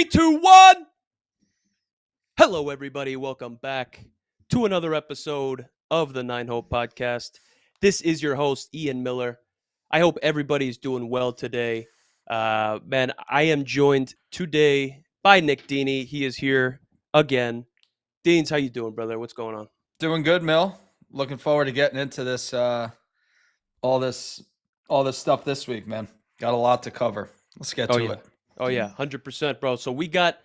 Three, two, one. Hello, everybody. Welcome back to another episode of the Nine Hope Podcast. This is your host, Ian Miller. I hope everybody's doing well today. Man, I am joined today by Nick Dini. He is here again. Deans, how you doing, brother? What's going on? Doing good, Mill. Looking forward to getting into this, all this stuff this week, man. Got a lot to cover. Let's get to it. Oh yeah, 100%, bro. So we got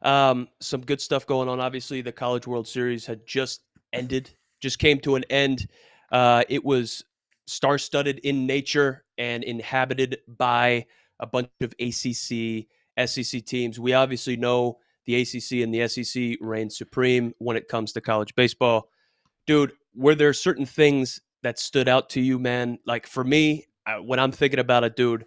some good stuff going on. Obviously, the College World Series had just ended, just came to an end. It was star-studded in nature and inhabited by a bunch of ACC, SEC teams. We obviously know the ACC and the SEC reign supreme when it comes to college baseball. Dude, were there certain things that stood out to you, man? Like for me, when I'm thinking about it, dude,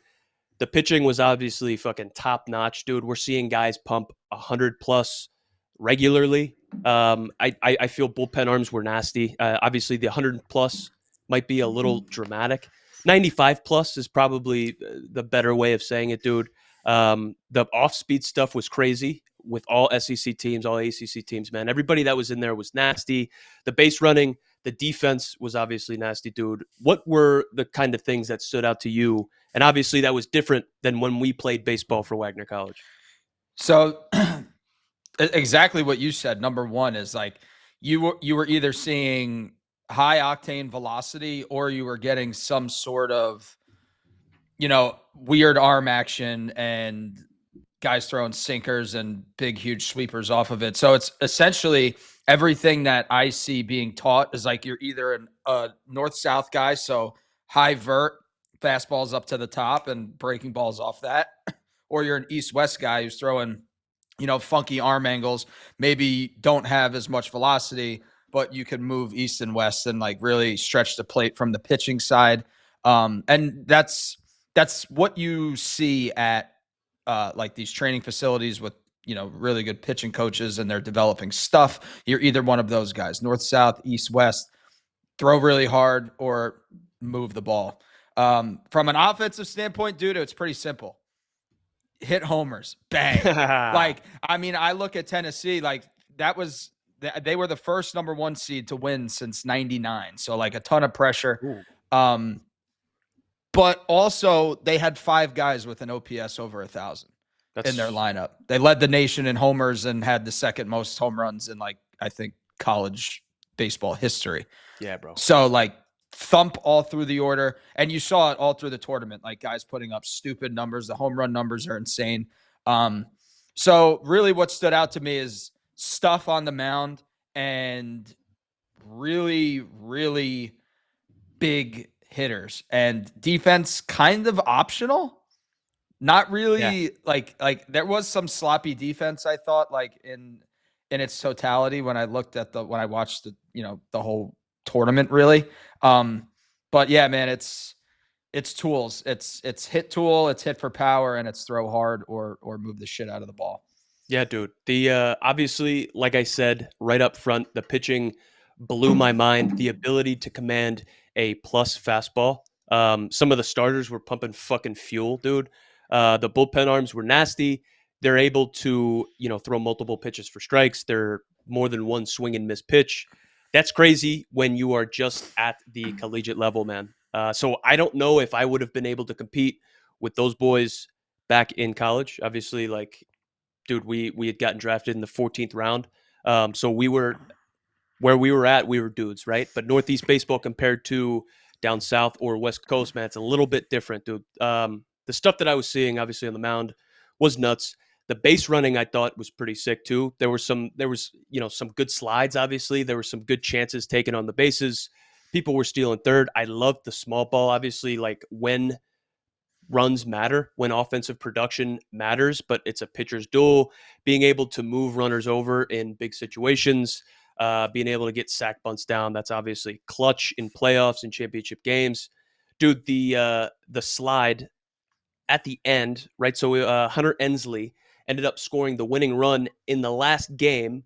the pitching was obviously fucking top notch, dude. We're seeing guys pump 100 plus regularly. I feel bullpen arms were nasty. Obviously, the 100 plus might be a little dramatic. 95 plus is probably the better way of saying it, dude. The off speed stuff was crazy with all SEC teams, all ACC teams, man. Everybody that was in there was nasty. The base running, the defense was obviously nasty, dude. What were the kind of things that stood out to you? And obviously that was different than when we played baseball for Wagner College. So, exactly what you said. Number one is like you were either seeing high octane velocity or you were getting some sort of, weird arm action and guys throwing sinkers and big, huge sweepers off of it. So it's essentially everything that I see being taught is like you're either a north-south guy, so high vert, fastballs up to the top and breaking balls off that, or you're an east-west guy who's throwing, funky arm angles, maybe don't have as much velocity, but you can move east and west and like really stretch the plate from the pitching side. And that's what you see at like these training facilities with, really good pitching coaches and they're developing stuff. You're either one of those guys, north, south, east, west, throw really hard or move the ball. From an offensive standpoint, dude, it's pretty simple. Hit homers, bang. I look at Tennessee, like they were the first number one seed to win since 99. So like a ton of pressure. But also they had 5 guys with an OPS over 1,000 in their lineup. They led the nation in homers and had the second most home runs in I think college baseball history. Yeah, bro. So like thump all through the order. And you saw it all through the tournament, like guys putting up stupid numbers. The home run numbers are insane. So really what stood out to me is stuff on the mound and really, really big hitters, and defense kind of optional. Not really. Like there was some sloppy defense, I thought, like in its totality when I watched the whole tournament really. But yeah, man, it's tools. It's hit tool, it's hit for power, and it's throw hard or move the shit out of the ball. Yeah, dude. The obviously, like I said, right up front, the pitching blew my mind. The ability to command a plus fastball. Some of the starters were pumping fucking fuel, dude. The bullpen arms were nasty. They're able to, throw multiple pitches for strikes. They're more than one swing and miss pitch. That's crazy when you are just at the collegiate level, man. So I don't know if I would have been able to compete with those boys back in college. Obviously, dude, we had gotten drafted in the 14th round. So we were where we were at, we were dudes, right? But Northeast baseball compared to down south or West Coast, man, it's a little bit different, dude. The stuff that I was seeing, obviously, on the mound was nuts. The base running, I thought, was pretty sick too. There was some good slides. Obviously, there were some good chances taken on the bases. People were stealing third. I loved the small ball. Obviously, like when runs matter, when offensive production matters, but it's a pitcher's duel. Being able to move runners over in big situations, being able to get sack bunts down, that's obviously clutch in playoffs and championship games. Dude, the slide at the end, right? So Hunter Ensley ended up scoring the winning run in the last game,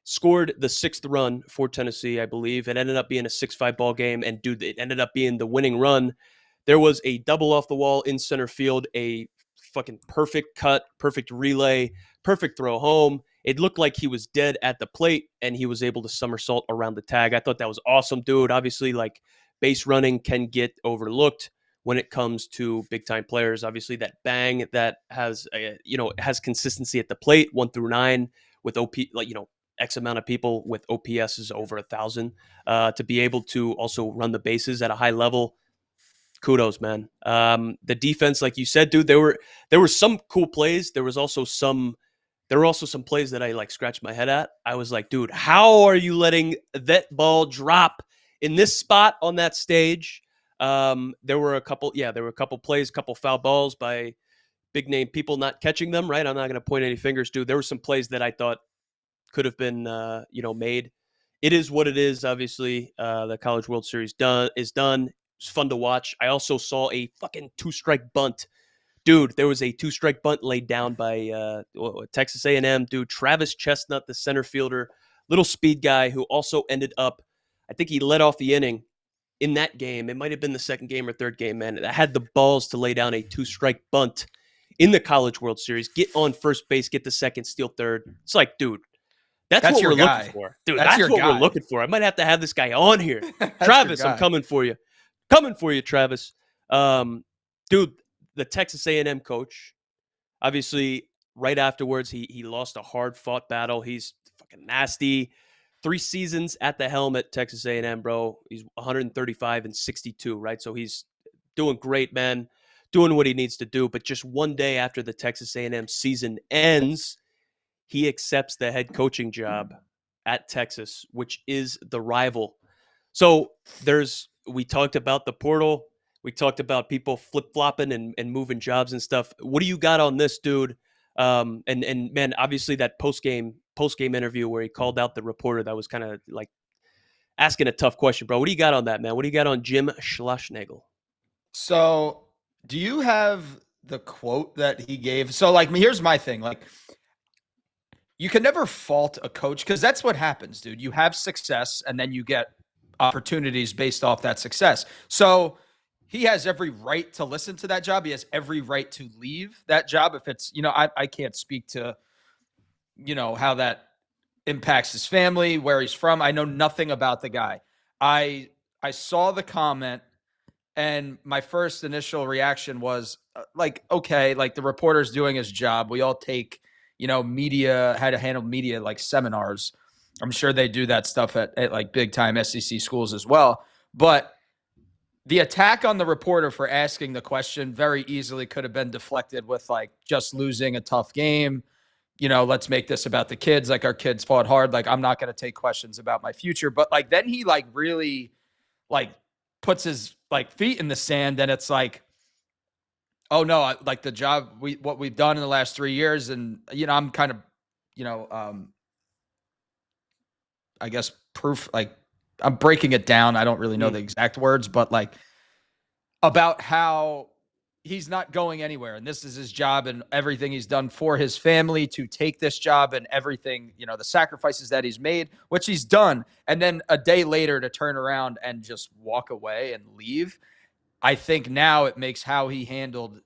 scored the 6th run for Tennessee, I believe. It ended up being a 6-5 ball game, and dude, it ended up being the winning run. There was a double off the wall in center field, a fucking perfect cut, perfect relay perfect throw home. It looked like he was dead at the plate, and he was able to somersault around the tag. I thought that was awesome, dude. Obviously, like, base running can get overlooked when it comes to big time players. Obviously, that bang that has consistency at the plate, 1 through 9 with OP, like, X amount of people with OPS is over 1,000. To be able to also run the bases at a high level, kudos, man. The defense, like you said, dude, there were some cool plays. There were also some plays that I like scratched my head at. I was like, dude, how are you letting that ball drop in this spot on that stage? There were a couple plays, couple foul balls by big name people not catching them, right? I'm not going to point any fingers, dude. There were some plays that I thought could have been, made. It is what it is. Obviously, the College World Series is done. It's fun to watch. I also saw a fucking 2-strike bunt. Dude, there was a 2-strike bunt laid down by Texas A&M. Dude, Travis Chestnut, the center fielder, little speed guy who also ended up, I think he led off the inning in that game. It might have been the second game or third game, man. I had the balls to lay down a 2-strike bunt in the College World Series, get on first base, get the second, steal third. It's like, dude, that's That's what your we're looking guy. for. Dude, That's that's your what we're guy. looking for. I might have to have this guy on here. That's your Travis, I'm guy. coming for you. Coming for you, Travis. Dude, the Texas A&M coach, obviously, right afterwards, he lost a hard-fought battle. He's fucking nasty. 3 seasons at the helm at Texas A&M, bro. He's 135 and 62, right? So he's doing great, man. Doing what he needs to do. But just one day after the Texas A&M season ends, he accepts the head coaching job at Texas, which is the rival. So we talked about the portal. We talked about people flip flopping and moving jobs and stuff. What do you got on this, dude? And man, obviously that post game interview where he called out the reporter, that was kind of like asking a tough question, bro. What do you got on that, man? What do you got on Jim Schlossnagle? So, do you have the quote that he gave? So, like, here's my thing. Like, you can never fault a coach because that's what happens, dude. You have success and then you get opportunities based off that success. So, he has every right to listen to that job. He has every right to leave that job. If it's, I can't speak to, how that impacts his family, where he's from. I know nothing about the guy. I saw the comment and my first initial reaction was like, okay, like the reporter's doing his job. We all take, media, how to handle media like seminars. I'm sure they do that stuff at like big time SEC schools as well. But the attack on the reporter for asking the question very easily could have been deflected with like just losing a tough game. Let's make this about the kids. Like our kids fought hard. Like I'm not going to take questions about my future. But like then he like really like puts his like feet in the sand and it's like, oh no, like the job what we've done in the last 3 years. And, I'm kind of, you know, um, I guess proof, like I'm breaking it down. I don't really know Mm, the exact words, but like about how he's not going anywhere and this is his job and everything he's done for his family to take this job and everything, the sacrifices that he's made, which he's done. And then a day later to turn around and just walk away and leave. I think now it makes how he handled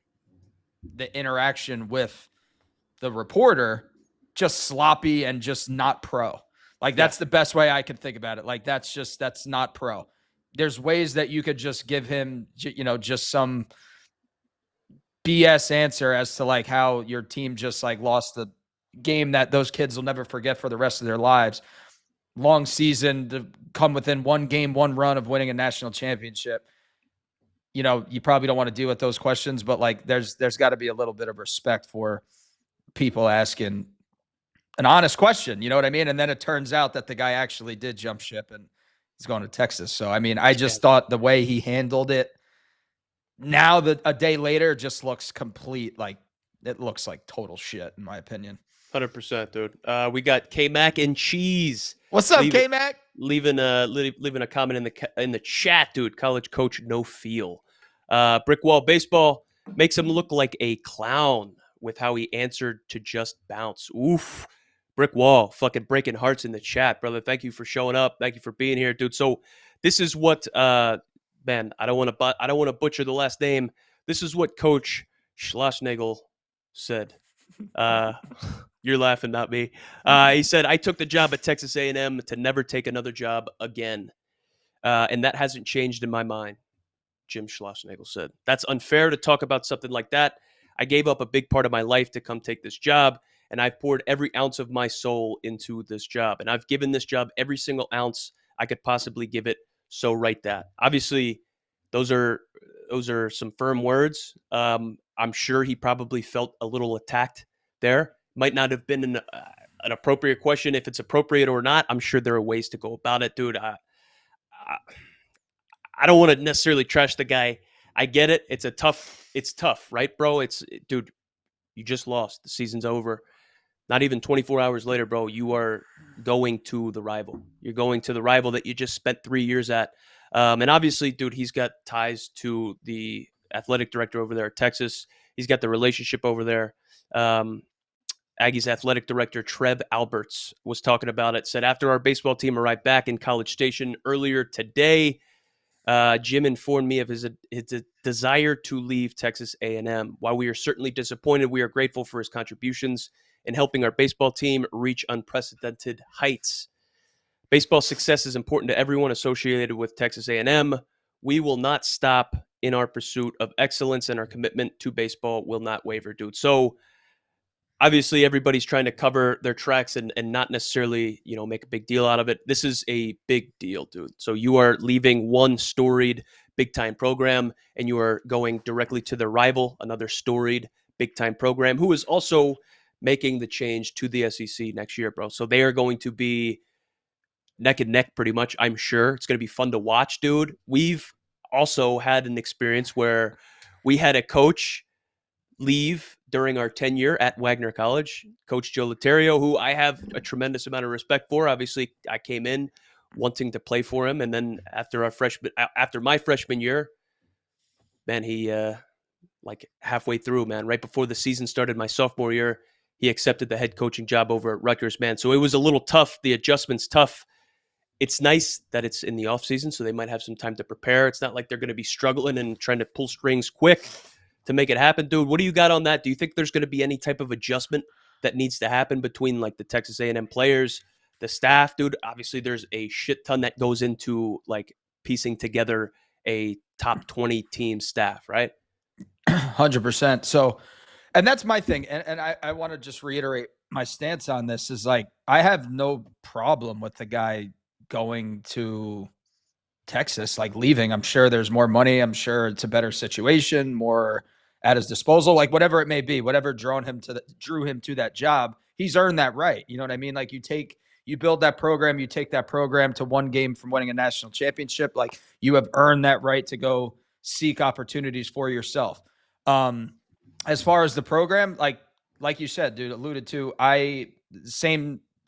the interaction with the reporter just sloppy and just not pro. Like yeah, that's the best way I could think about it. Like that's not pro. There's ways that you could just give him, just some BS answer as to like how your team just like lost the game that those kids will never forget for the rest of their lives. Long season to come within one game, one run of winning a national championship. You probably don't want to deal with those questions, but like there's got to be a little bit of respect for people asking an honest question. You know what I mean? And then it turns out that the guy actually did jump ship and he's going to Texas. So, I mean, I yeah, just thought the way he handled it now that a day later just looks complete. Like it looks like total shit in my opinion. 100%, dude. We got K Mac and Cheese. What's up, Leave it. K-Mac? Leaving a comment in the chat, dude. College coach, no feel. Brick wall baseball makes him look like a clown with how he answered to just bounce. Oof, brick wall, fucking breaking hearts in the chat, brother. Thank you for showing up. Thank you for being here, dude. So this is what, man. I don't want to butcher the last name. This is what Coach Schlossnagel said. Uh, You're laughing, not me. He said, "I took the job at Texas A&M to never take another job again, and that hasn't changed in my mind." Jim Schlossnagle said. "That's unfair to talk about something like that. I gave up a big part of my life to come take this job, and I've poured every ounce of my soul into this job, and I've given this job every single ounce I could possibly give it. So write that." Obviously, those are those are some firm words. I'm sure he probably felt a little attacked there. Might not have been an appropriate question. If it's appropriate or not, I'm sure there are ways to go about it, dude. I don't want to necessarily trash the guy. I get it. It's tough, right, bro? Dude, you just lost. The season's over. Not even 24 hours later, bro, you are going to the rival. You're going to the rival that you just spent 3 years at. And obviously, dude, he's got ties to the athletic director over there at Texas. He's got the relationship over there. Um, Aggies athletic director Trev Alberts was talking about it. Said, after our baseball team arrived back in College Station earlier today, Jim informed me of his desire to leave Texas A&M. While we are certainly disappointed, we are grateful for his contributions in helping our baseball team reach unprecedented heights. Baseball success is important to everyone associated with Texas A&M. We will not stop in our pursuit of excellence, and our commitment to baseball will not waver, dude. So obviously everybody's trying to cover their tracks and not necessarily, make a big deal out of it. This is a big deal, dude. So you are leaving one storied big time program and you are going directly to the rival, another storied big time program who is also making the change to the SEC next year, bro. So they are going to be neck and neck pretty much, I'm sure. It's going to be fun to watch, dude. We've also had an experience where we had a coach leave during our tenure at Wagner College, Coach Joe Laterio, who I have a tremendous amount of respect for. Obviously, I came in wanting to play for him, and then after my freshman year, man, he like halfway through, man, right before the season started, my sophomore year, he accepted the head coaching job over at Rutgers, man. So it was a little tough. The adjustment's tough. It's nice that it's in the off season, so they might have some time to prepare. It's not like they're going to be struggling and trying to pull strings quick to make it happen, dude. What do you got on that? Do you think there's going to be any type of adjustment that needs to happen between like the Texas A&M players, the staff, dude? Obviously, there's a shit ton that goes into like piecing together a top 20 team staff, right? 100%. So, and that's my thing. And I want to just reiterate my stance on this is like, I have no problem with the guy going to Texas, like leaving. I'm sure there's more money. I'm sure it's a better situation, more at his disposal, like whatever it may be, whatever drew him to that job. He's earned that right. You know what I mean? Like you build that program, you take that program to one game from winning a national championship. Like you have earned that right to go seek opportunities for yourself. Um, as far as the program, like you said, dude, alluded to,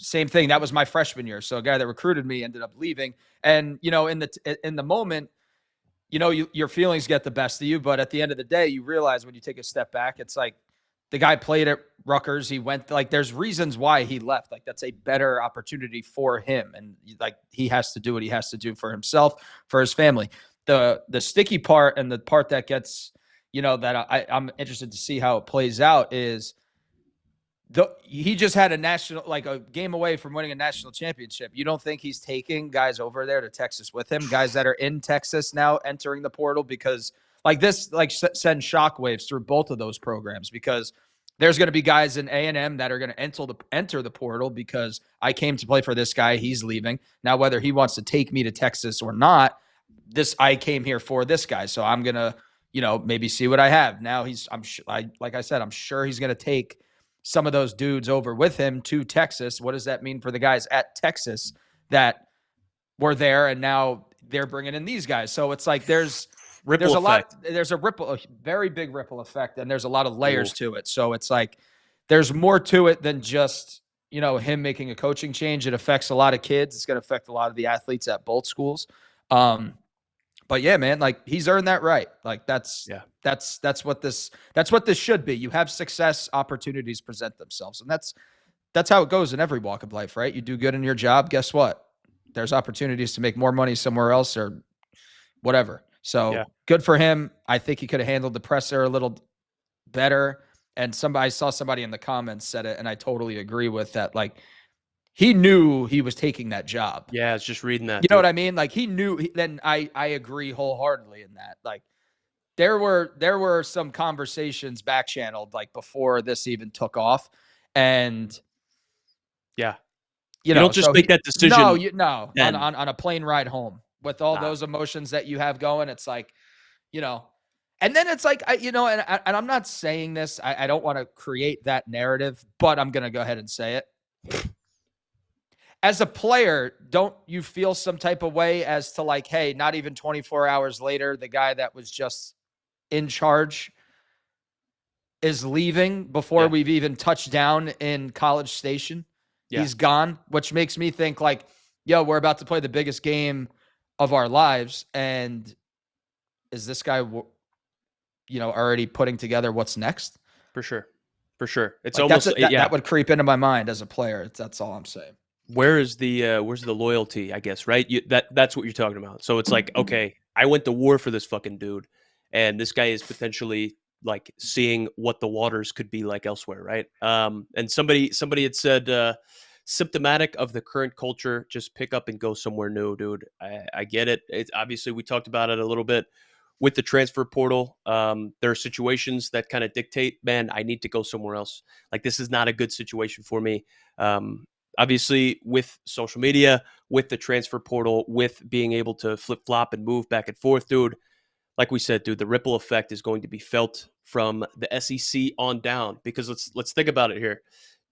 same thing. That was my freshman year. So a guy that recruited me ended up leaving. And, in the moment, your feelings get the best of you. But at the end of the day, you realize when you take a step back, it's like the guy played at Rutgers. He went, like, there's reasons why he left. Like, that's a better opportunity for him. And like, he has to do what he has to do for himself, for his family. The sticky part, and the part that gets, that I'm interested to see how it plays out, is he just had a game away from winning a national championship. You don't think he's taking guys over there to Texas with him, guys that are in Texas now entering the portal? Because like this, like send shockwaves through both of those programs, because there's going to be guys in A&M that are going to enter the portal because I came to play for this guy. He's leaving now, whether he wants to take me to Texas or not. I came here for this guy. So I'm going to, maybe see what I have. Now like I said, I'm sure he's going to take some of those dudes over with him to Texas. What does that mean for the guys at Texas that were there and now they're bringing in these guys? So it's like there's a very big ripple effect, and there's a lot of layers to it. So it's like there's more to it than just, him making a coaching change. It affects a lot of kids. It's going to affect a lot of the athletes at both schools. But yeah, man, like he's earned that right. Like that's what this should be. You have success, opportunities present themselves. And that's how it goes in every walk of life, right? You do good in your job. Guess what? There's opportunities to make more money somewhere else or whatever. So good for him. I think he could have handled the presser a little better. And I saw somebody in the comments said it, and I totally agree with that. Like, he knew he was taking that job. Yeah, I was just reading that, You know dude. what I mean? Like, he knew. Then I agree wholeheartedly in that. Like, there were some conversations back channeled like before this even took off, and Yeah. You don't just so make that decision on then. a plane ride home with all Nah, those emotions that you have going, it's like, you know, and then it's like, and I'm not saying this, I don't want to create that narrative, but I'm gonna go ahead and say it. As a player, don't you feel some type of way as to like, hey, not even 24 hours later, the guy that was just in charge is leaving before yeah, we've even touched down in College Station? yeah, He's gone, which makes me think like, yo, we're about to play the biggest game of our lives. And is this guy, already putting together what's next? for sure. For sure. It's Like almost yeah. that would creep into my mind as a player. That's all I'm saying. Where's the loyalty, I guess, right? That's what you're talking about. So it's like, okay, I went to war for this fucking dude, and this guy is potentially like seeing what the waters could be like elsewhere, right? And somebody had said symptomatic of the current culture, just pick up and go somewhere new, dude. I get it. It's obviously we talked about it a little bit with the transfer portal. There are situations that kind of dictate, man, I need to go somewhere else. Like this is not a good situation for me. Um, Obviously, with social media, with the transfer portal, with being able to flip flop and move back and forth, dude, like we said, dude, the ripple effect is going to be felt from the SEC on down. Because let's think about it here.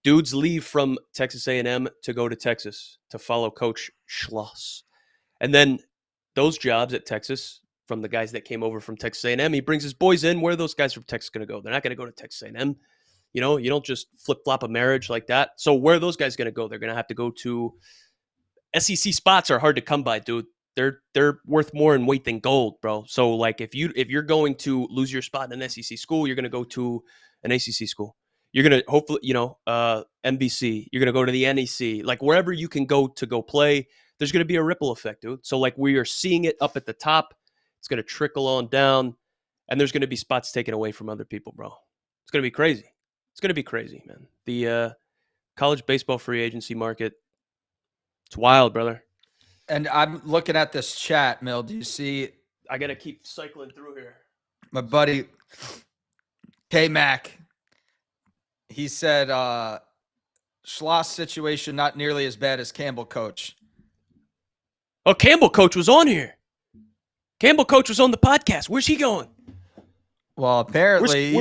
Dudes leave from Texas A&M to go to Texas to follow Coach Schloss, and then those jobs at Texas from the guys that came over from Texas A&M, he brings his boys in. Where are those guys from Texas going to go? They're not going to go to Texas A&M. You know, you don't just flip flop a marriage like that. So where are those guys going to go? They're going to have to go to SEC spots are hard to come by, dude. They're worth more in weight than gold, bro. So like if you're going to lose your spot in an SEC school, you're going to go to an ACC school. You're going to hopefully, NBC. You're going to go to the NEC. Like wherever you can go to go play, there's going to be a ripple effect, dude. So like we are seeing it up at the top, it's going to trickle on down, and there's going to be spots taken away from other people, bro. It's going to be crazy. It's going to be crazy, man. The college baseball free agency market, it's wild, brother. And I'm looking at this chat, Mill. Do you see I got to keep cycling through here. my buddy K Mac? He said, Schloss situation not nearly as bad as Campbell coach. Oh, Campbell coach was on here. Campbell coach was on the podcast. Where's he going? Well, apparently,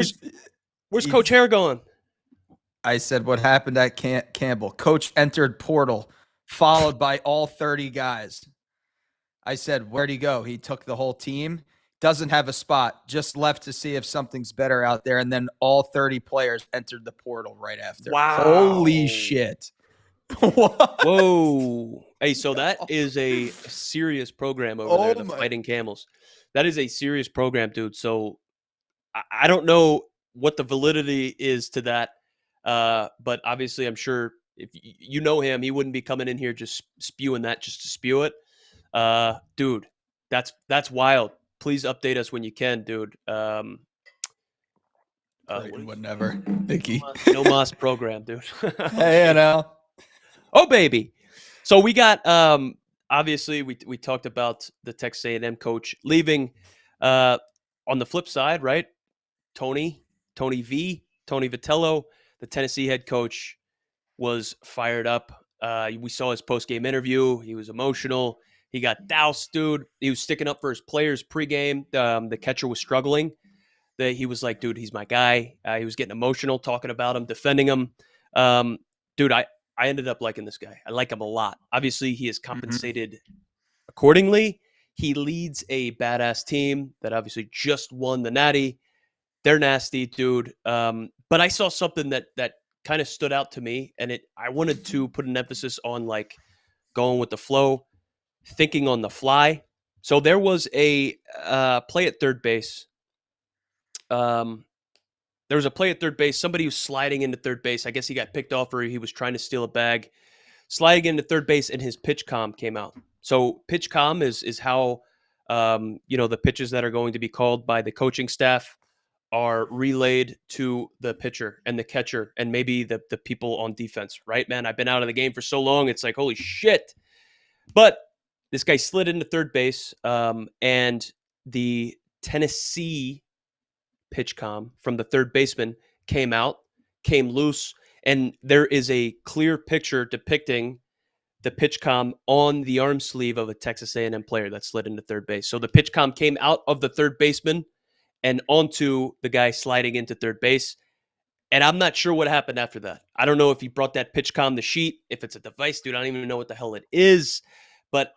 where's Coach Hare going? I said, what happened at Campbell? Coach entered portal, followed by all 30 guys. I said, where'd he go? He took the whole team. Doesn't have a spot. Just left to see if something's better out there. And then all 30 players entered the portal right after. Wow. Holy shit. What? Whoa. Hey, so that is a serious program over there, the Fighting Camels. That is a serious program, dude. So I don't know what the validity is to that. But obviously, I'm sure if you know him, he wouldn't be coming in here just spewing that just to spew it. Dude, that's wild. Please update us when you can, dude. Would never. Mickey. No Moss program, dude. Hey, Oh, baby. So we got obviously we talked about the Texas A&M coach leaving. On the flip side, right? Tony Vitello, the Tennessee head coach, was fired up. We saw his post-game interview. He was emotional. He got doused, dude. He was sticking up for his players pregame. The catcher was struggling. He was like, dude, he's my guy. He was getting emotional, talking about him, defending him. Dude, I ended up liking this guy. I like him a lot. Obviously, he is compensated accordingly. He leads a badass team that obviously just won the Natty. They're nasty, dude. But I saw something that kind of stood out to me, and I wanted to put an emphasis on like going with the flow, thinking on the fly. So there was a play at third base. There was a play at third base. Somebody was sliding into third base. I guess he got picked off or he was trying to steal a bag. Sliding into third base, and his pitch comm came out. So pitch comm is how the pitches that are going to be called by the coaching staff are relayed to the pitcher and the catcher and maybe the people on defense, right, man? I've been out of the game for so long. It's like, holy shit. But this guy slid into third base, and the Tennessee pitch com from the third baseman came loose, and there is a clear picture depicting the pitch com on the arm sleeve of a Texas A&M player that slid into third base. So the pitch com came out of the third baseman and onto the guy sliding into third base. And I'm not sure what happened after that. I don't know if he brought that pitch com the sheet, if it's a device, dude. I don't even know what the hell it is. But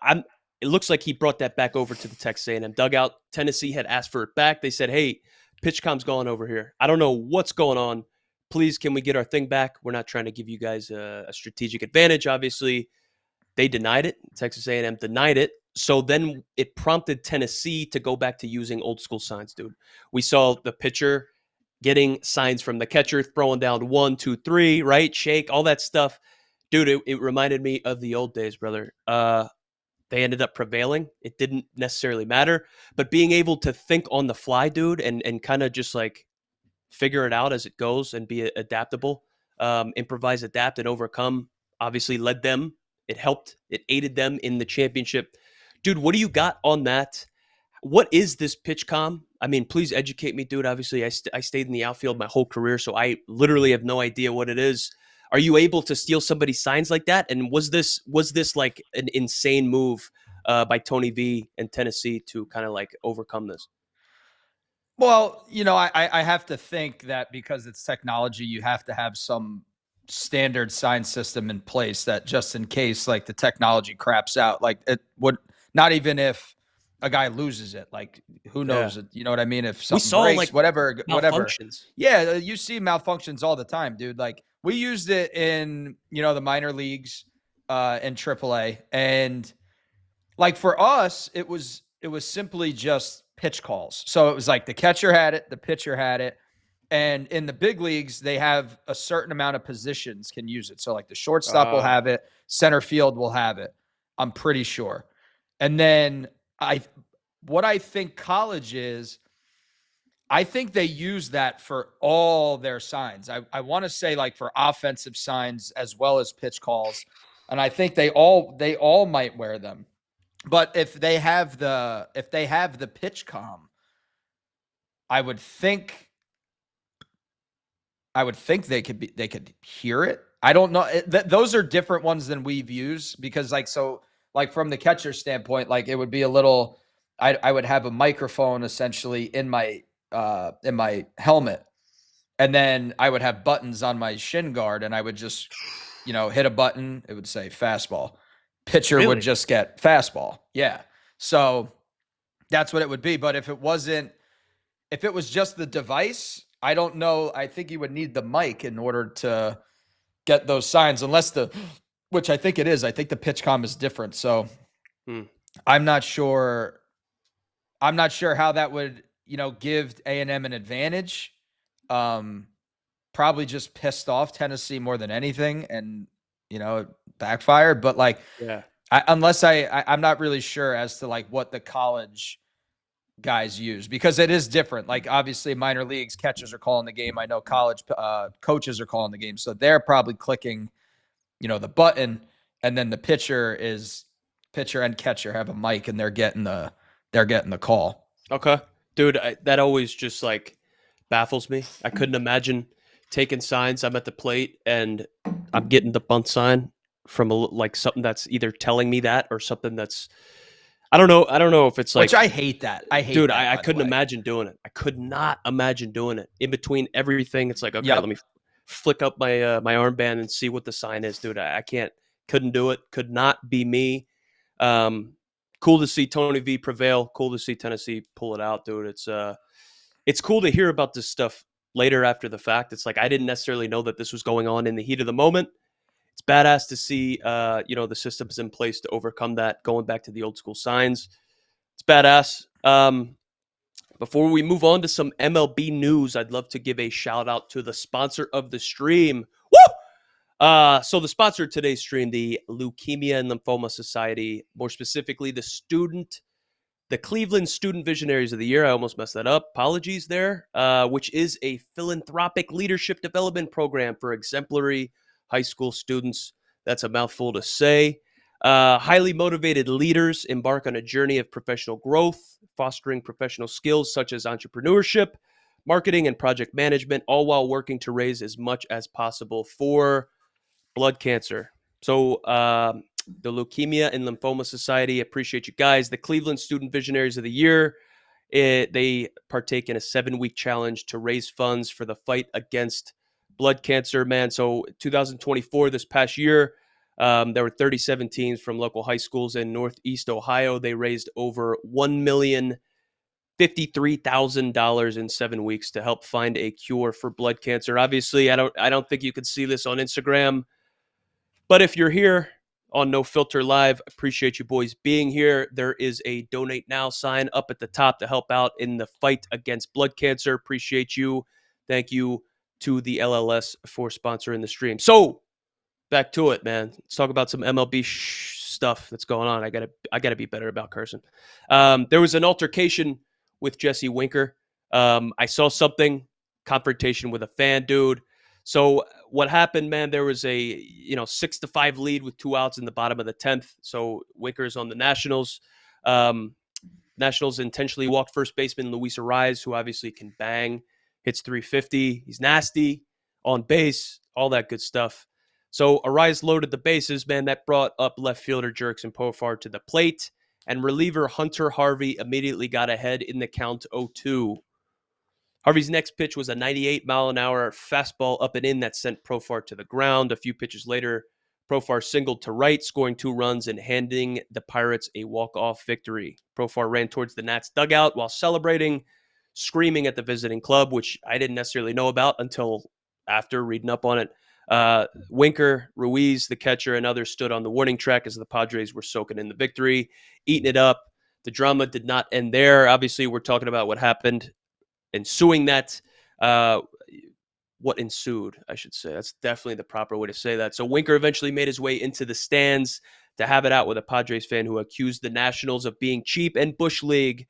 it looks like he brought that back over to the Texas A&M dugout. Tennessee had asked for it back. They said, hey, pitch com's gone over here. I don't know what's going on. Please, can we get our thing back? We're not trying to give you guys a strategic advantage, obviously. They denied it. Texas A&M denied it. So then it prompted Tennessee to go back to using old school signs, dude. We saw the pitcher getting signs from the catcher, throwing down 1, 2, 3, right? Shake, all that stuff. Dude, it reminded me of the old days, brother. They ended up prevailing. It didn't necessarily matter. But being able to think on the fly, dude, and kind of just like figure it out as it goes and be adaptable, improvise, adapt, and overcome, obviously led them. It helped. It aided them in the championship. Dude, what do you got on that? What is this pitch com? I mean, please educate me, dude. Obviously, I stayed in the outfield my whole career, so I literally have no idea what it is. Are you able to steal somebody's signs like that? And was this like an insane move by Tony V and Tennessee to kind of like overcome this? Well, I have to think that because it's technology, you have to have some standard sign system in place that just in case like the technology craps out, like it would not even if a guy loses it, like who Yeah, knows it, you know what I mean? If we something saw breaks, like whatever. malfunctions. Yeah, you see malfunctions all the time, dude. Like we used it in, the minor leagues in AAA, and like for us, it was simply just pitch calls. So it was like the catcher had it, the pitcher had it. And in the big leagues, they have a certain amount of positions can use it. So like the shortstop will have it, center field will have it. I'm pretty sure. And then what I think college is, I think they use that for all their signs. I want to say like for offensive signs as well as pitch calls. And I think they all might wear them. But if they have the pitch com, I would think they could hear it. I don't know. Those are different ones than we've used because like from the catcher standpoint, like it would be a little. I would have a microphone essentially in my helmet, and then I would have buttons on my shin guard, and I would just hit a button. It would say fastball. Pitcher would Really? just get fastball. Yeah. So that's what it would be. But if it was just the device, I don't know. I think you would need the mic in order to get those signs, which I think it is. I think the pitch com is different. So Hmm. I'm not sure. I'm not sure how that would, give A&M an advantage. Probably just pissed off Tennessee more than anything, and it backfired. But like, Yeah. I'm not really sure as to like what the college guys use because it is different. Like obviously minor leagues catchers are calling the game. I know college coaches are calling the game. So they're probably clicking, the button, and then the pitcher and catcher have a mic and they're getting the call. Okay. Dude, that always just like baffles me. I couldn't imagine taking signs. I'm at the plate and I'm getting the bunt sign from like something that's either telling me that or something that's I don't know. I don't know if it's Which like, I hate that. I hate dude, that, I by the couldn't way. imagine doing it. I could not imagine doing it. In between everything, it's like, okay, let Yep. me flick up my armband and see what the sign is, dude. I can't, couldn't do it. Could not be me. Um, cool to see Tony V prevail. Cool to see Tennessee pull it out, dude. It's cool to hear about this stuff later after the fact. It's like I didn't necessarily know that this was going on in the heat of the moment. It's badass to see, the systems in place to overcome that. Going back to the old school signs, it's badass. Before we move on to some MLB news, I'd love to give a shout out to the sponsor of the stream. Woo! So the sponsor of today's stream, the Leukemia and Lymphoma Society, more specifically the Student the Cleveland Student Visionaries of the Year. I almost messed that up. Apologies there. Which is a philanthropic leadership development program for exemplary high school students. That's a mouthful to say. Highly motivated leaders embark on a journey of professional growth, fostering professional skills such as entrepreneurship, marketing, and project management, all while working to raise as much as possible for blood cancer. So, the Leukemia and Lymphoma Society, appreciate you guys. The Cleveland Student Visionaries of the Year, they partake in a 7-week challenge to raise funds for the fight against blood cancer, man. So 2024, this past year, there were 37 teams from local high schools in Northeast Ohio. They raised over $1,053,000 in 7 weeks to help find a cure for blood cancer. Obviously, I don't think you could see this on Instagram, but if you're here on No Filter Live, appreciate you boys being here. There is a donate now sign up at the top to help out in the fight against blood cancer. Appreciate you. Thank you to the LLS for sponsoring the stream. So back to it, man. Let's talk about some MLB stuff that's going on. I gotta be better about cursing. There was an altercation with Jesse Winker. I saw something, confrontation with a fan, dude. So what happened, man? There was a 6-5 lead with 2 outs in the bottom of the 10th. So Winker's on the Nationals. Um, Nationals intentionally walked first baseman Luis Ariz, who obviously can bang, hits 350. He's nasty, on base, all that good stuff. So Ariz loaded the bases, man. That brought up left fielder Jurickson Profar to the plate, and reliever Hunter Harvey immediately got ahead in the count 0-2. Harvey's next pitch was a 98-mile-an-hour fastball up and in that sent Profar to the ground. A few pitches later, Profar singled to right, scoring 2 runs and handing the Pirates a walk-off victory. Profar ran towards the Nats dugout while celebrating, screaming at the visiting club, which I didn't necessarily know about until after reading up on it. Winker, Ruiz, the catcher, and others stood on the warning track as the Padres were soaking in the victory, eating it up. The drama did not end there. Obviously, we're talking about what happened ensuing that. What ensued, I should say. That's definitely the proper way to say that. So Winker eventually made his way into the stands to have it out with a Padres fan who accused the Nationals of being cheap and Bush League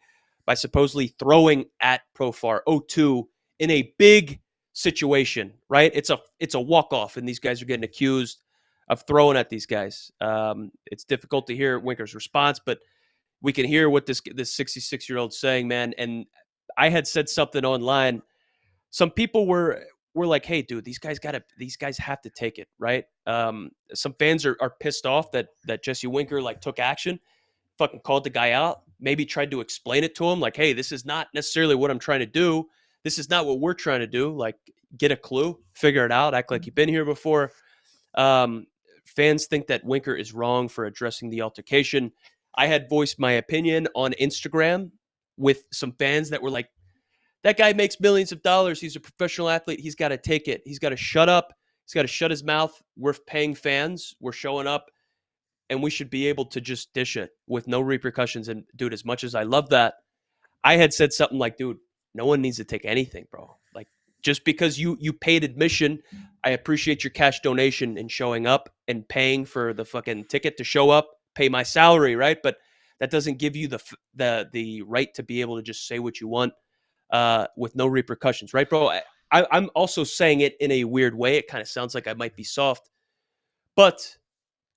by supposedly throwing at Profar 0-2 in a big situation, right? It's a walk-off, and these guys are getting accused of throwing at these guys. It's difficult to hear Winker's response, but we can hear what this 66-year-old saying, man. And I had said something online. Some people were like, "Hey, dude, these guys have to take it, right?" Some fans are pissed off that Jesse Winker like took action, fucking called the guy out, maybe tried to explain it to him, like, "Hey, this is not necessarily what I'm trying to do. This is not what we're trying to do. Like, get a clue, figure it out, act like you've been here before." Um, Fans think that Winker is wrong for addressing the altercation. I had voiced my opinion on Instagram with some fans that were like, that guy makes millions of dollars. He's a professional athlete. He's got to take it. He's got to shut up. He's got to shut his mouth. We're paying fans. We're showing up, and we should be able to just dish it with no repercussions. And dude, as much as I love that, I had said something like, dude, no one needs to take anything, bro. Like, just because you paid admission, I appreciate your cash donation and showing up and paying for the fucking ticket to show up, pay my salary, right? But that doesn't give you the right to be able to just say what you want with no repercussions, right, bro? I'm also saying it in a weird way. It kind of sounds like I might be soft, but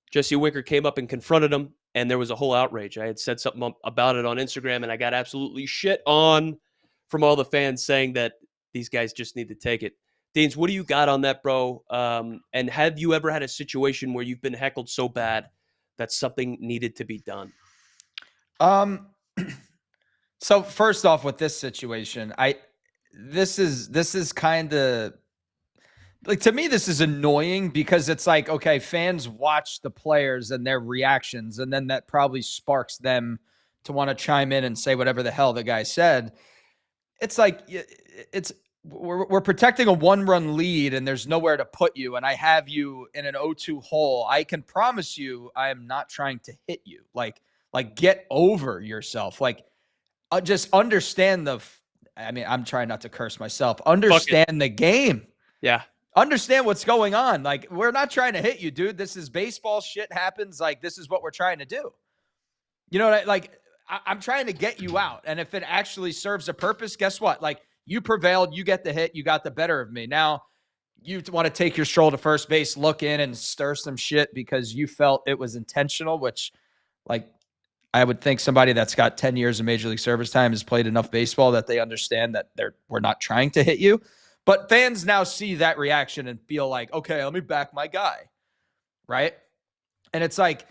Jesse Winker came up and confronted him, and there was a whole outrage. I had said something about it on Instagram, and I got absolutely shit on from all the fans saying that these guys just need to take it. Deans, what do you got on that, bro? And have you ever had a situation where you've been heckled so bad that something needed to be done? Um, so first off, with this situation, this is kind of like, to me, this is annoying because it's like, okay, fans watch the players and their reactions, and then that probably sparks them to want to chime in and say whatever the hell the guy said. It's like, we're protecting a 1-run lead and there's nowhere to put you, and I have you in an 0-2 hole. I can promise you I am not trying to hit you. Like get over yourself. Like, just understand I'm trying not to curse myself. Fuck it. Understand the game. Yeah. Understand what's going on. Like, we're not trying to hit you, dude. This is baseball. Shit happens. Like, this is what we're trying to do. You know what like, I'm trying to get you out. And if it actually serves a purpose, guess what? Like, you prevailed, you get the hit, you got the better of me. Now you want to take your stroll to first base, look in and stir some shit because you felt it was intentional, which, like, I would think somebody that's got 10 years of Major League Service time has played enough baseball that they understand that we're not trying to hit you. But fans now see that reaction and feel like, okay, let me back my guy, right? And it's like,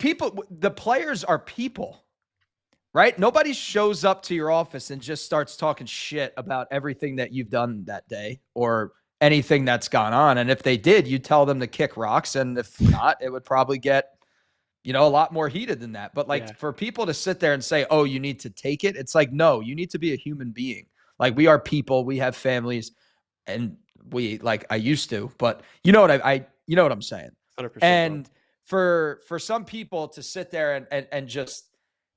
the players are people, right? Nobody shows up to your office and just starts talking shit about everything that you've done that day or anything that's gone on. And if they did, you tell them to kick rocks. And if not, it would probably get, a lot more heated than that. But like, for people to sit there and say, oh, you need to take it. It's like, no, you need to be a human being. Like, we are people, we have families, and I used to, but you know what you know what I'm saying? 100%. And for some people to sit there and just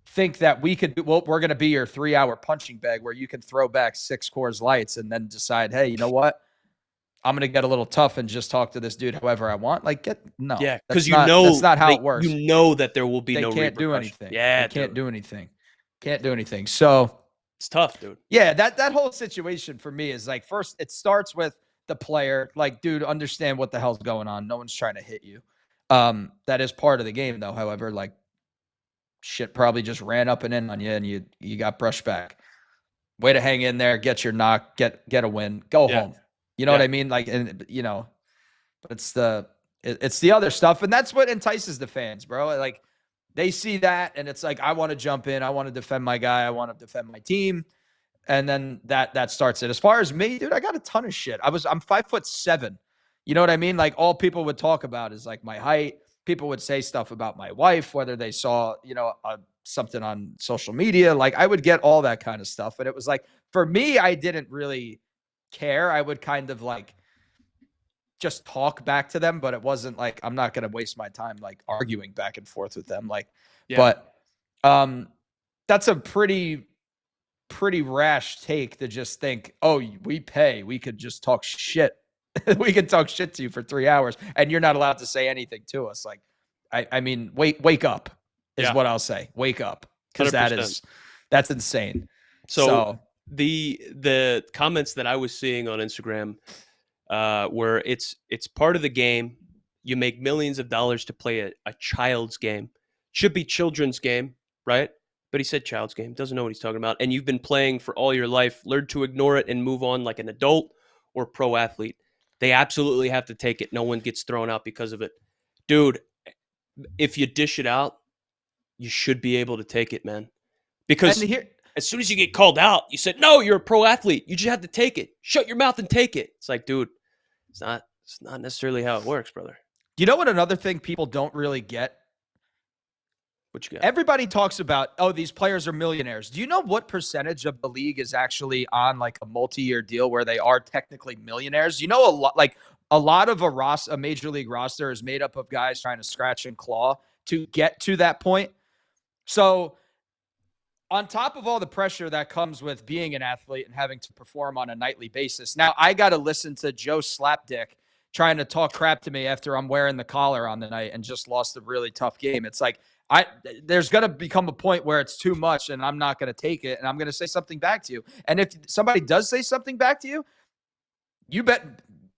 think that we're going to be your 3-hour punching bag where you can throw back 6 Coors Lights and then decide, hey, you know what? I'm going to get a little tough and just talk to this dude however I want. Like, no. Yeah, because that's not how it works. You know that there will be they no can't do repercussion. anything. Yeah, they can't do anything. Can't do anything. So it's tough, dude. Yeah, that whole situation for me is like, first, it starts with the player. Like, dude, understand what the hell's going on. No one's trying to hit you. That is part of the game, though. However, like, shit probably just ran up and in on you, and you got brushed back. Way to hang in there, get your knock, get a win, go home. You know what I mean? Like, and but it's the other stuff, and that's what entices the fans, bro. Like, they see that, and it's like, I want to jump in, I want to defend my guy, I want to defend my team, and then that starts it. As far as me, dude, I got a ton of shit. I'm 5'7". You know what I mean? Like, all people would talk about is like my height. People would say stuff about my wife, whether they saw, something on social media. Like, I would get all that kind of stuff. And it was like, for me, I didn't really care. I would kind of like just talk back to them, but it wasn't like, I'm not going to waste my time like arguing back and forth with them. Like, but that's a pretty rash take to just think, oh, we could just talk shit. We could talk shit to you for 3 hours and you're not allowed to say anything to us. Like, I mean, wake up is what I'll say. Wake up. Because that's insane. So the comments that I was seeing on Instagram where it's part of the game. You make millions of dollars to play a child's game. Should be children's game, right? But he said child's game. Doesn't know what he's talking about. And you've been playing for all your life. Learn to ignore it and move on like an adult or pro athlete. They absolutely have to take it. No one gets thrown out because of it. Dude, if you dish it out, you should be able to take it, man. Because as soon as you get called out, you said, no, you're a pro athlete. You just have to take it. Shut your mouth and take it. It's like, dude, it's not necessarily how it works, brother. You know what another thing people don't really get? What you got? Everybody talks about, oh, these players are millionaires. Do you know what percentage of the league is actually on like a multi-year deal where they are technically millionaires? You know, a lot of a major league roster is made up of guys trying to scratch and claw to get to that point. So on top of all the pressure that comes with being an athlete and having to perform on a nightly basis, now I got to listen to Joe Slapdick trying to talk crap to me after I'm wearing the collar on the night and just lost a really tough game. It's like, there's going to become a point where it's too much and I'm not going to take it and I'm going to say something back to you. And if somebody does say something back to you, you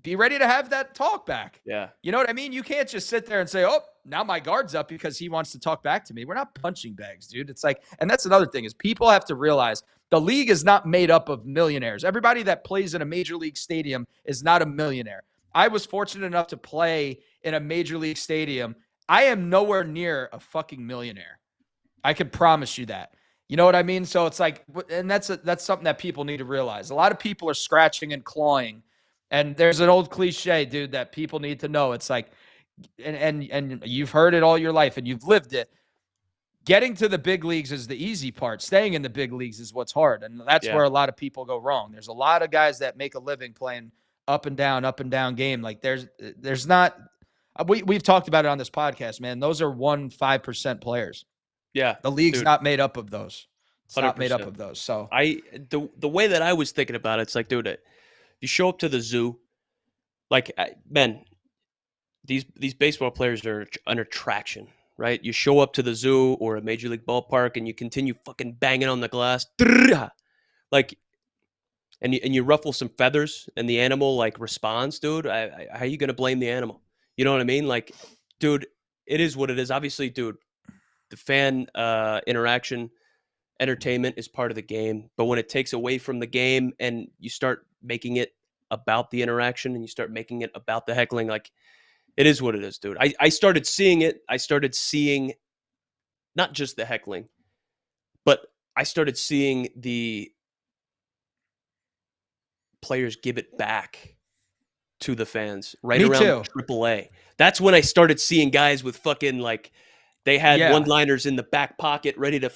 be ready to have that talk back. Yeah. You know what I mean? You can't just sit there and say, oh, now my guard's up because he wants to talk back to me. We're not punching bags, dude. It's like, and that's another thing is people have to realize the league is not made up of millionaires. Everybody that plays in a major league stadium is not a millionaire. I was fortunate enough to play in a major league stadium. I am nowhere near a fucking millionaire. I can promise you that. You know what I mean? So it's like, and that's something that people need to realize. A lot of people are scratching and clawing. And there's an old cliche, dude, that people need to know. It's like, and you've heard it all your life and you've lived it. Getting to the big leagues is the easy part. Staying in the big leagues is what's hard. And that's where a lot of people go wrong. There's a lot of guys that make a living playing up and down game. Like there's not, we've talked about it on this podcast, man. Those are 5% players. Yeah. The league's not made up of those. It's 100%. Not made up of those. So the way that I was thinking about it, it's like, dude, you show up to the zoo, like, man, these baseball players are an attraction. right? You show up to the zoo or a major league ballpark and you continue fucking banging on the glass, like, and you ruffle some feathers and the animal like responds, dude. How are you gonna blame the animal? You know what I mean? Like, dude, it is what it is. Obviously, dude, the fan interaction, entertainment is part of the game. But when it takes away from the game and you start making it about the interaction and you start making it about the heckling, like, it is what it is, dude. I started seeing it. I started seeing not just the heckling, but I started seeing the players give it back to the fans right Me around too. AAA. That's when I started seeing guys with fucking like they had Yeah. one-liners in the back pocket ready to,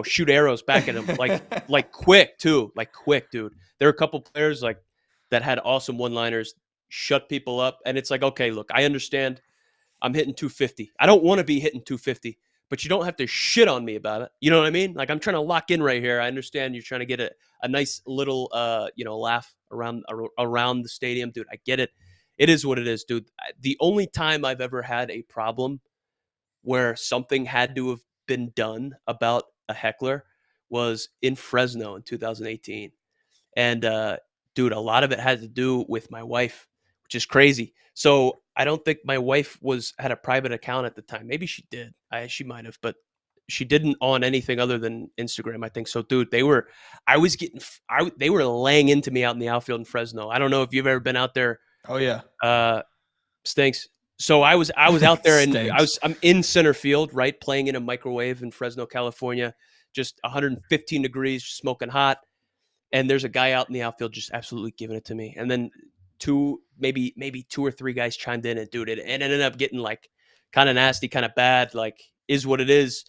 shoot arrows back at them like quick too, like quick, dude. There are a couple players like that had awesome one-liners, shut people up, and it's like, okay, look, I understand I'm hitting 250. I don't want to be hitting 250, but you don't have to shit on me about it. You know what I mean? Like, I'm trying to lock in right here. I understand you're trying to get a nice little laugh around the stadium, dude. I get it. It is what it is, dude. The only time I've ever had a problem where something had to have been done about a heckler was in Fresno in 2018. And dude, a lot of it had to do with my wife, which is crazy. So I don't think my wife had a private account at the time. Maybe she did. She might have, but she didn't on anything other than Instagram, I think. So, dude, I was getting, they were laying into me out in the outfield in Fresno. I don't know if you've ever been out there. Oh yeah. Uh, Stinks. So I was out there and Stinks. I'm in center field, right, playing in a microwave in Fresno, California, just 115 degrees, smoking hot, and there's a guy out in the outfield just absolutely giving it to me. And then maybe two or three guys chimed in and dude, it ended up getting like kind of nasty, kind of bad. Like, is what it is.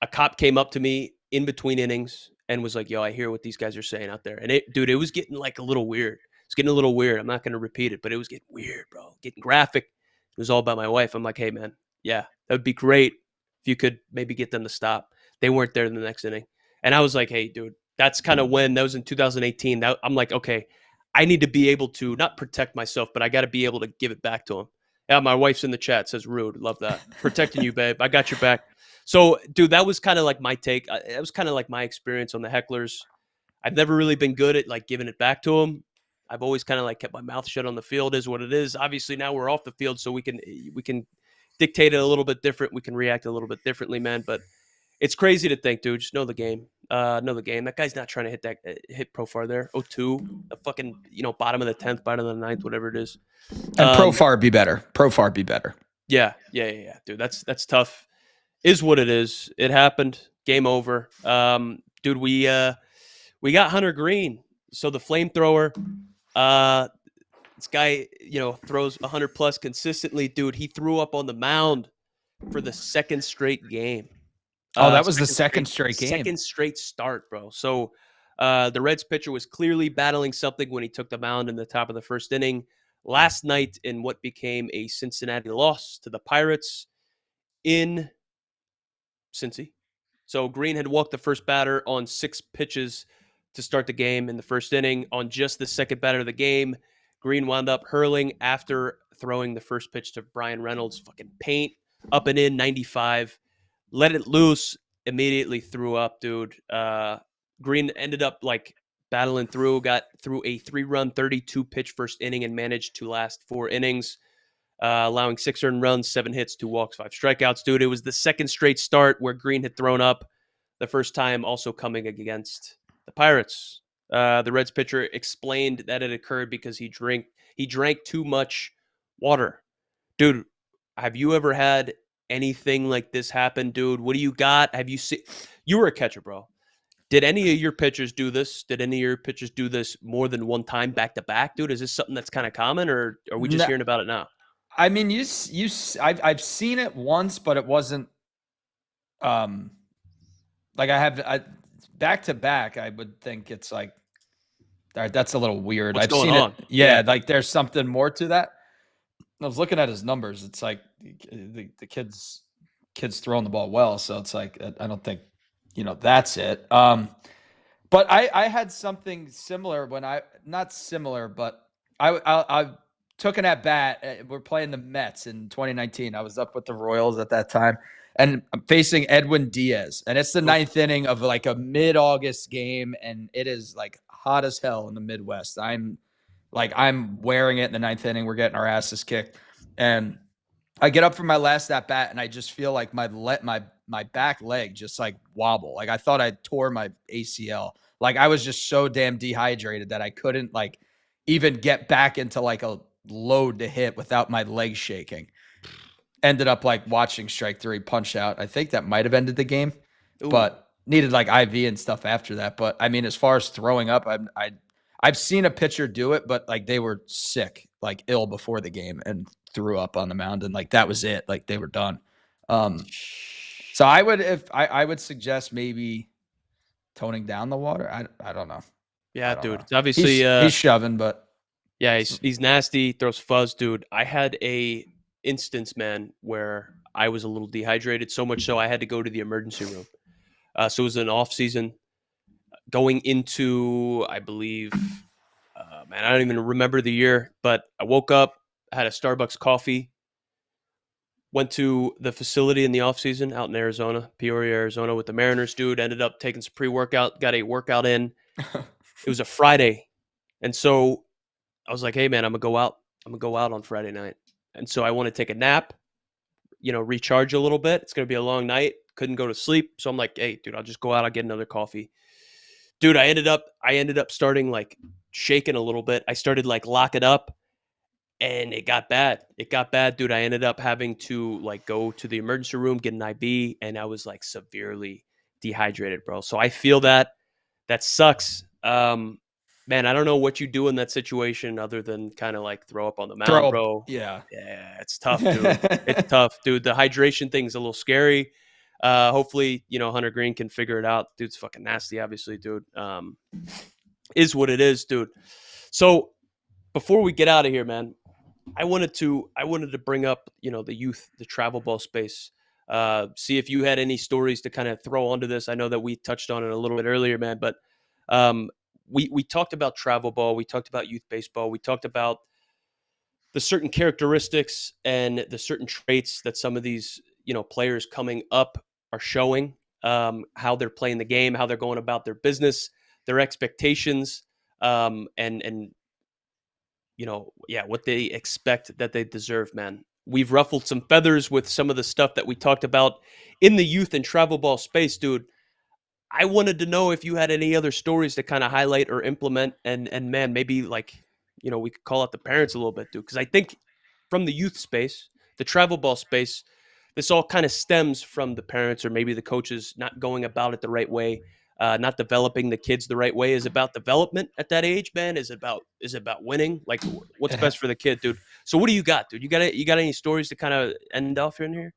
A cop came up to me in between innings and was like, "Yo, I hear what these guys are saying out there." And it was getting like a little weird. It's getting a little weird. I'm not going to repeat it, but it was getting weird, bro. Getting graphic. It was all about my wife. I'm like, "Hey, man, yeah, that would be great if you could maybe get them to stop." They weren't there in the next inning, and I was like, "Hey, dude, that's kind of when that was in 2018." I'm like, "Okay, I need to be able to not protect myself, but I got to be able to give it back to him." Yeah, my wife's in the chat, says rude. Love that. Protecting you, babe. I got your back. So, dude, that was kind of like my take. That was kind of like my experience on the hecklers. I've never really been good at like giving it back to them. I've always kind of like kept my mouth shut on the field. Is what it is. Obviously, now we're off the field, so we can dictate it a little bit different. We can react a little bit differently, man. But it's crazy to think, dude. Just know the game. Know the game. That guy's not trying to hit Profar there. 0-2, the fucking bottom of the 10th, bottom of the ninth, whatever it is. And Um, Profar be better. Profar be better. yeah, dude. That's tough. Is what it is. It happened. Game over. Dude, we got Hunter Greene. So the flamethrower, uh, this guy, throws 100 plus consistently. Dude, he threw up on the mound for the second straight game. Oh, that was the second straight game. Second straight start, bro. So the Reds pitcher was clearly battling something when he took the mound in the top of the first inning last night in what became a Cincinnati loss to the Pirates in Cincy. So Greene had walked the first batter on 6 pitches to start the game in the first inning. On just the second batter of the game, Greene wound up hurling after throwing the first pitch to Brian Reynolds. Fucking paint, up and in, 95. Let it loose, immediately threw up, dude. Greene ended up like battling through, got through a 3-run, 32 pitch first inning and managed to last 4 innings. Allowing 6 earned runs, 7 hits, 2 walks, 5 strikeouts. Dude, it was the second straight start where Greene had thrown up. The first time also coming against the Pirates. The Reds pitcher explained that it occurred because he drank too much water. Dude, have you ever had anything like this happen, dude? What do you got? Have you seen? You were a catcher, bro. Did any of your pitchers do this? Did any of your pitchers do this more than one time back to back, dude? Is this something that's kind of common, or are we just No, hearing about it now? I mean, I've seen it once, but it wasn't like back to back. I would think it's like, all right, that's a little weird. What's I've going seen it. on? Yeah, like there's something more to that. I was looking at his numbers. It's like the kids throwing the ball well, so it's like I don't think that's it. But I had something similar when not similar, but I took an at bat. We're playing the Mets in 2019. I was up with the Royals at that time, and I'm facing Edwin Diaz. And it's the Oof. ninth inning of like a mid-August game, and it is like hot as hell in the Midwest. I'm wearing it in the ninth inning. We're getting our asses kicked, and I get up from my last at bat, and I just feel like my back leg just like wobble. Like I thought I tore my ACL. Like I was just so damn dehydrated that I couldn't like even get back into like a load to hit without my legs shaking. Ended up like watching strike three punch out. I think that might have ended the game, Ooh. but needed like IV and stuff after that. But I mean, as far as throwing up, I've seen a pitcher do it, but like they were sick, like ill before the game and threw up on the mound, and like that was it. Like they were done. Um, so I would suggest maybe toning down the water. I don't know. I Yeah, don't dude. know. It's obviously He's shoving, but yeah, he's nasty, throws fuzz, dude. I had a instance, man, where I was a little dehydrated, so much so I had to go to the emergency room. So it was an off season going into, I believe, man, I don't even remember the year, but I woke up, had a Starbucks coffee, went to the facility in the off season out in Arizona, Peoria, Arizona, with the Mariners, dude. Ended up taking some pre workout, got a workout in. It was a Friday, and so I was like, "Hey, man, I'm gonna go out. I'm gonna go out on Friday night." And so I want to take a nap, recharge a little bit. It's gonna be a long night. Couldn't go to sleep, so I'm like, "Hey, dude, I'll just go out. I'll get another coffee." Dude, I ended up starting like shaking a little bit. I started like locking up, and it got bad. It got bad, dude. I ended up having to like go to the emergency room, get an IV, and I was like severely dehydrated, bro. So I feel that. That sucks. Man, I don't know what you do in that situation other than kind of like throw up on the mound, throw up. bro. Yeah. Yeah, it's tough, dude. It's tough, dude. The hydration thing's a little scary. Hopefully, Hunter Green can figure it out. Dude's fucking nasty, obviously, dude. Is what it is, dude. So before we get out of here, man, I wanted to bring up, the youth, the travel ball space. See if you had any stories to kind of throw onto this. I know that we touched on it a little bit earlier, man, but um, we talked about travel ball, we talked about youth baseball, we talked about the certain characteristics and the certain traits that some of these players coming up are showing, how they're playing the game, how they're going about their business, their expectations, and yeah, what they expect that they deserve, man. We've ruffled some feathers with some of the stuff that we talked about in the youth and travel ball space, dude. I wanted to know if you had any other stories to kind of highlight or implement, and man, maybe like we could call out the parents a little bit, dude, because I think from the youth space, the travel ball space, this all kind of stems from the parents or maybe the coaches not going about it the right way, not developing the kids the right way. Is about development at that age, man. Is it about winning? Like, what's It ha- best for the kid, dude? So, what do you got, dude? You got any stories to kind of end off in here?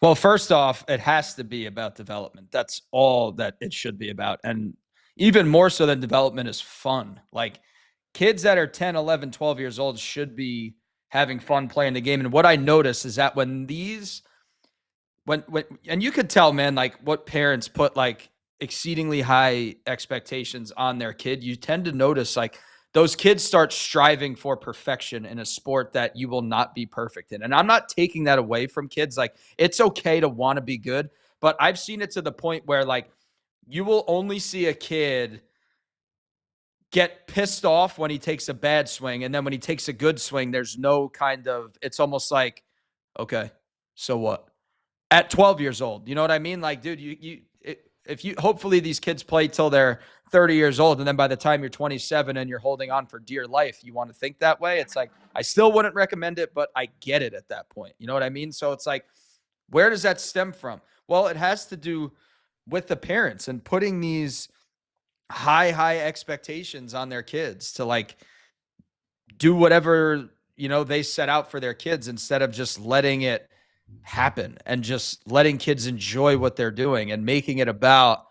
Well, first off, it has to be about development. That's all that it should be about. And even more so than development is fun. Like kids that are 10, 11, 12 years old should be having fun playing the game. And what I notice is that when and you could tell, man, like what parents put like exceedingly high expectations on their kid, you tend to notice like those kids start striving for perfection in a sport that you will not be perfect in. And I'm not taking that away from kids. Like it's okay to want to be good, but I've seen it to the point where like you will only see a kid get pissed off when he takes a bad swing, and then when he takes a good swing there's no kind of, it's almost like, okay, so what, at 12 years old. You know what I mean? Like, dude, if you, hopefully these kids play till they're 30 years old. And then by the time you're 27 and you're holding on for dear life, you want to think that way. It's like, I still wouldn't recommend it, but I get it at that point. You know what I mean? So it's like, where does that stem from? Well, it has to do with the parents and putting these high expectations on their kids to like do whatever, they set out for their kids instead of just letting it happen and just letting kids enjoy what they're doing and making it about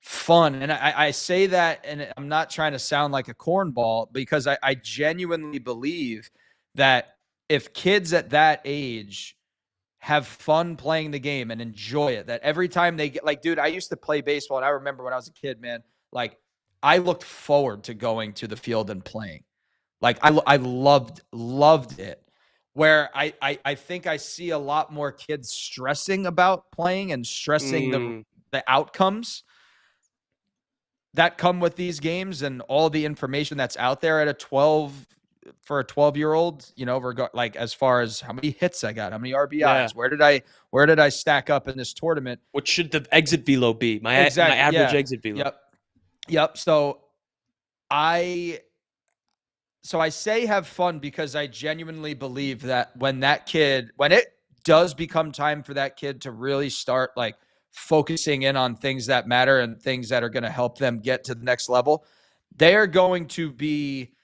fun. And I say that, and I'm not trying to sound like a cornball, because I genuinely believe that if kids at that age have fun playing the game and enjoy it, that every time they get, like, dude, I used to play baseball, and I remember when I was a kid, man, like I looked forward to going to the field and playing. Like I loved it. Where I think I see a lot more kids stressing about playing and stressing Mm, the outcomes that come with these games and all the information that's out there at a 12 for a 12-year-old, like as far as how many hits I got, how many yeah. RBIs, where did I stack up in this tournament? What should the exit velo be? My Exactly. average Yeah. exit velo. Yep. Yep. I I say have fun because I genuinely believe that when it does become time for that kid to really start like focusing in on things that matter and things that are going to help them get to the next level, they are going to be,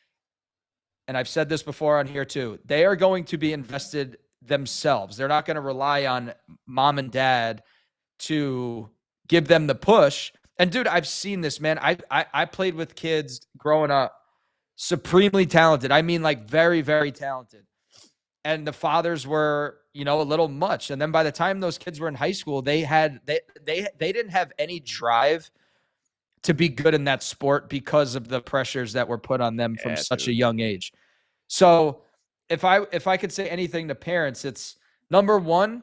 and I've said this before on here too, they are going to be invested themselves. They're not going to rely on mom and dad to give them the push. And dude, I've seen this, man. I played with kids growing up, supremely talented. I mean, like very, very talented. And the fathers were, a little much. And then by the time those kids were in high school, they didn't have any drive to be good in that sport because of the pressures that were put on them from Yeah, such a dude. young age. So if I could say anything to parents, it's number one,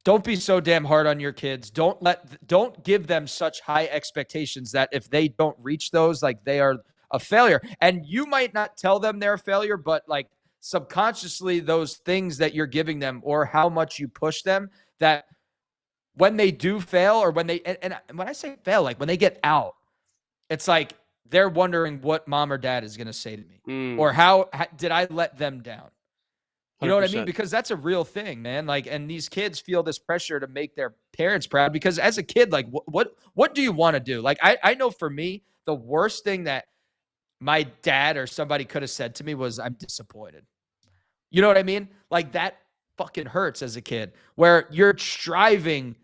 don't be so damn hard on your kids. Don't give them such high expectations that if they don't reach those, like they are a failure. And you might not tell them they're a failure, but like subconsciously those things that you're giving them or how much you push them, that when they do fail or when they and when I say fail, like when they get out, it's like they're wondering what mom or dad is going to say to me, Mm, or how did I let them down? You know what I mean? 100%. Because that's a real thing, man. Like, and these kids feel this pressure to make their parents proud because as a kid, like, what do you want to do? Like, I know for me, the worst thing that my dad or somebody could have said to me was, "I'm disappointed." You know what I mean? Like that fucking hurts as a kid, where you're striving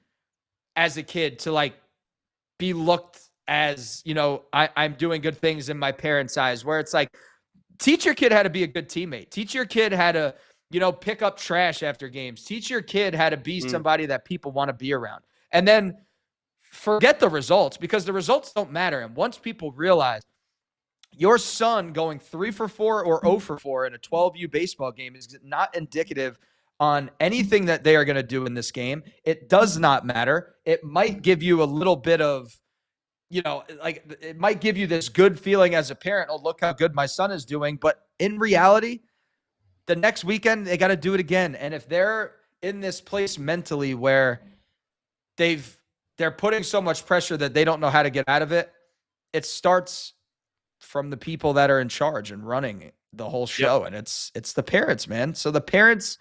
as a kid to like be looked as, I'm doing good things in my parents' eyes, where it's like, teach your kid how to be a good teammate. Teach your kid how to, pick up trash after games. Teach your kid how to be Mm, somebody that people want to be around. And then forget the results because the results don't matter. And once people realize your son going 3 for 4 or 0 for 4 in a 12U baseball game is not indicative on anything that they are going to do in this game, it does not matter. It might give you a little bit of, like it might give you this good feeling as a parent. Oh, look how good my son is doing. But in reality, the next weekend, they got to do it again. And if they're in this place mentally where they're putting so much pressure that they don't know how to get out of it, it starts from the people that are in charge and running the whole yep. show. And it's the parents, man. So the parents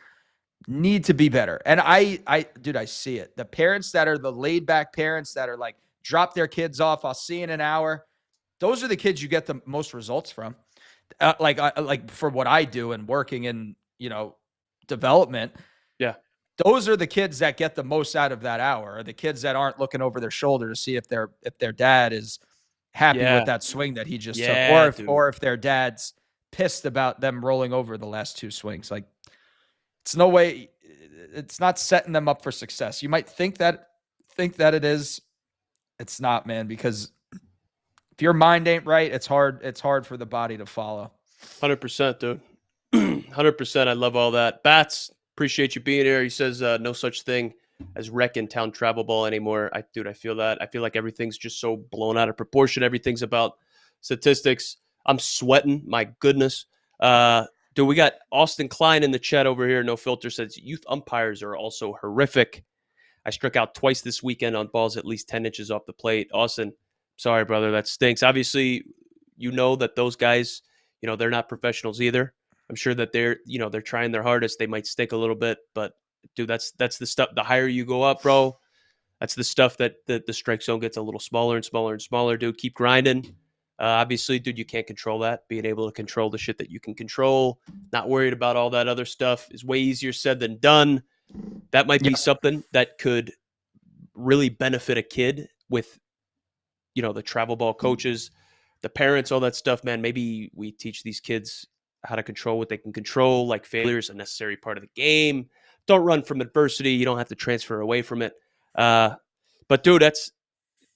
need to be better. And dude, I see it. The parents that are the laid back parents that are like, drop their kids off. I'll see you in an hour. Those are the kids you get the most results from. Like for what I do and working in, development, Yeah. those are the kids that get the most out of that hour, or the kids that aren't looking over their shoulder to see if their dad is happy with Yeah. that swing that he just took, Yeah, dude. or if their dad's pissed about them rolling over the last two swings. Like it's no way, it's not setting them up for success. You might think that it is. It's not, man, because if your mind ain't right, it's hard for the body to follow. 100%, dude. 100%. I love all that. Bats, appreciate you being here. He says no such thing as rec in town travel ball anymore. I feel that. I feel like everything's just so blown out of proportion. Everything's about statistics. I'm sweating. My goodness. Uh, dude, we got Austin Klein in the chat over here. No filter says youth umpires are also horrific. I struck out twice this weekend on balls at least 10 inches off the plate. Austin, sorry, brother. That stinks. Obviously, you know that those guys, they're not professionals either. I'm sure that they're trying their hardest. They might stink a little bit, but dude, that's the stuff. The higher you go up, bro, that's the stuff that the strike zone gets a little smaller and smaller and smaller. Dude, keep grinding. Obviously, dude, you can't control that. Being able to control the shit that you can control, not worried about all that other stuff, is way easier said than done. That might be Yeah. something that could really benefit a kid with the travel ball coaches, the parents, all that stuff. Man, maybe we teach these kids how to control what they can control, like failure is a necessary part of the game. Don't run from adversity. You don't have to transfer away from it. But dude, that's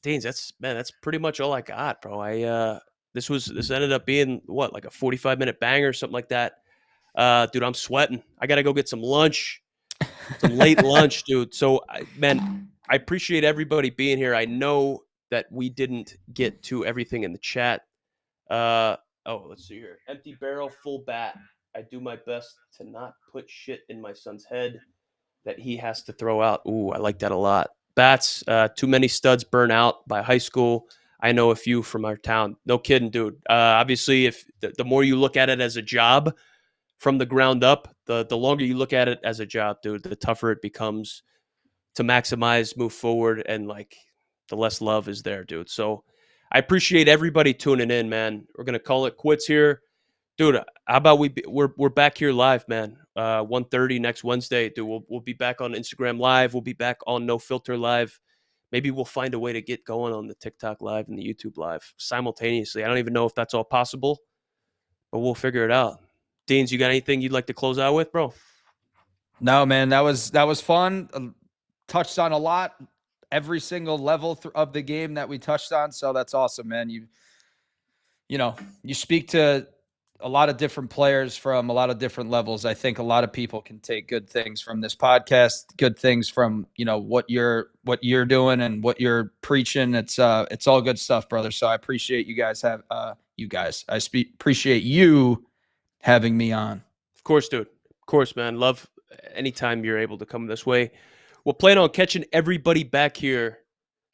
Deans, that's pretty much all I got, bro. This ended up being what, like a 45-minute banger or something like that. Dude, I'm sweating. I gotta go get some lunch, some late lunch, dude. So, man, I appreciate everybody being here. I know that we didn't get to everything in the chat. Let's see here. Empty barrel, full bat. I do my best to not put shit in my son's head that he has to throw out. Ooh, I like that a lot. Bats, too many studs burn out by high school. I know a few from our town. No kidding, dude. Obviously, if the more you look at it as a job from the ground up, the longer you look at it as a job, dude, the tougher it becomes to maximize, move forward, and like the less love is there, dude. So I appreciate everybody tuning in, man. We're gonna call it quits here, dude. How about we're back here live, man. 1:30 next Wednesday, dude. We'll be back on Instagram Live. We'll be back on No Filter Live. Maybe we'll find a way to get going on the TikTok Live and the YouTube Live simultaneously. I don't even know if that's all possible, but we'll figure it out. Deans, you got anything you'd like to close out with, bro? No, man, that was fun. Touched on a lot, every single level of the game that we touched on. So that's awesome, man. You speak to a lot of different players from a lot of different levels. I think a lot of people can take good things from this podcast, good things from, what you're doing and what you're preaching. It's all good stuff, brother. So I appreciate you guys appreciate you having me on. Of course, dude. Of course, man. Love anytime you're able to come this way. We'll plan on catching everybody back here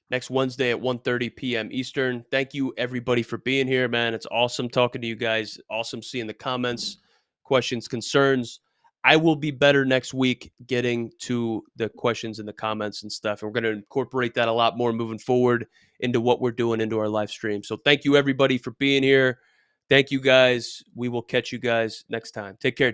next Wednesday at 1:30 p.m. Eastern. Thank you, everybody, for being here, man. It's awesome talking to you guys. Awesome seeing the comments, questions, concerns. I will be better next week getting to the questions and the comments and stuff. And we're going to incorporate that a lot more moving forward into what we're doing into our live stream. So thank you, everybody, for being here. Thank you, guys. We will catch you guys next time. Take care.